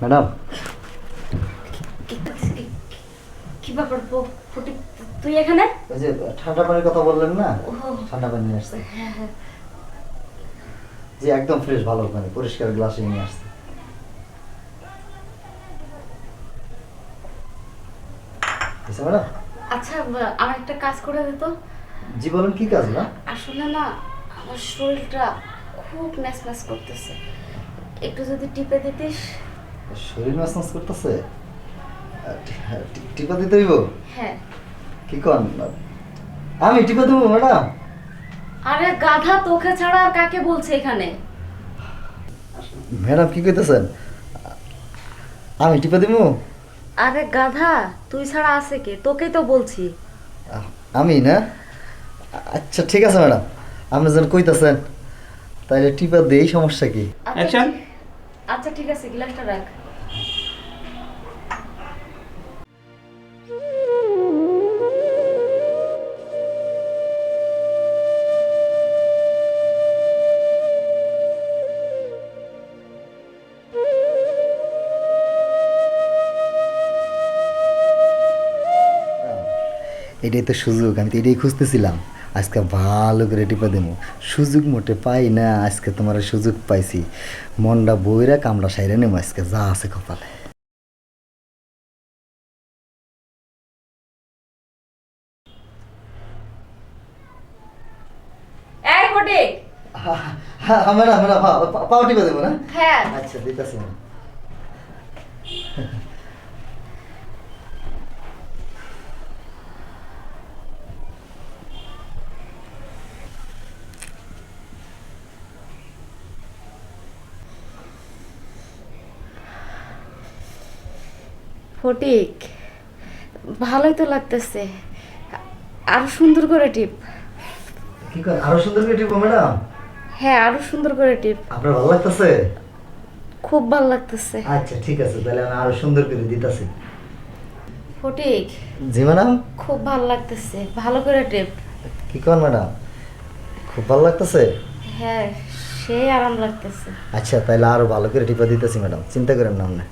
Madam, কি ব্যাপার ফটিক, তুই এখানে? ওই যে ঠান্ডা পানির কথা বললেন না, ও ঠান্ডা পানি নিয়ে আসছে। হ্যাঁ হ্যাঁ। জি একদম ফ্রেশ, ভালো পানি, পরিষ্কার গ্লাসে নিয়ে আসছে। বুঝছে ম্যাডাম? আচ্ছা, আমার একটা কাজ করে দে তো। জি বলেন, কি কাজ না? আসলে না, আমার শরীরটা খুব ম্যাচ করতেছে, একটু যদি টিপে দিতিস। শরীর ম্যাসাজ করতেছে? টিপা দিতে হইব? হ্যাঁ। কি কন? আমি টিপা দেবো ম্যাডাম? আরে গাধা, তোকে ছাড়া আর কাকে বলছে এখানে? ম্যাডাম কি কইতেছেন? আমি টিপা দেবো? আরে গাধা, তুই ছাড়া আছে কে? তোকেই তো বলছি। আমি না? আচ্ছা ঠিক আছে ম্যাডাম, আপনি যেন কইতেছেন তাইলে টিপা দেই, সমস্যা কি? আচ্ছা আচ্ছা ঠিক আছে, গ্লাসটা রাখ। এটাই তো সুযোগ, আমি তো এটাই খুঁজতেছিলাম। আজকে ভালো করে টিপা দেবো, সুযোগ মোটে পাই না, আজকে তোমার সুযোগ পাইছি। মনটা বইরা কামড়া সাইরে নেবো আজকে, যা আছে কপালে। এই ফটিক। হ্যাঁ ম্যাডাম, ম্যাডাম পাও টিপা দেবো না? হ্যাঁ। আচ্ছা দিতেছি ম্যাডাম। ফটিক, ভালোই তো লাগতেছে, আরো সুন্দর করে টিপ। কি কর, আরো সুন্দর করে টিপো ম্যাডাম? হ্যাঁ, আরো সুন্দর করে টিপ। আপনার ভালো লাগতেছে? খুব ভালো লাগতেছে। আচ্ছা ঠিক আছে, তাহলে আমি আরো সুন্দর করে দিতেছি। ফটিক, জি ম্যাডাম? খুব ভালো লাগতেছে, ভালো করে টিপ। কি কর ম্যাডাম, খুব ভালো লাগতেছে? হ্যাঁ, সেই আরাম লাগতেছে। আচ্ছা তাহলে আরো ভালো করে টিপা দিতেছি ম্যাডাম, চিন্তা করেন না আপনি।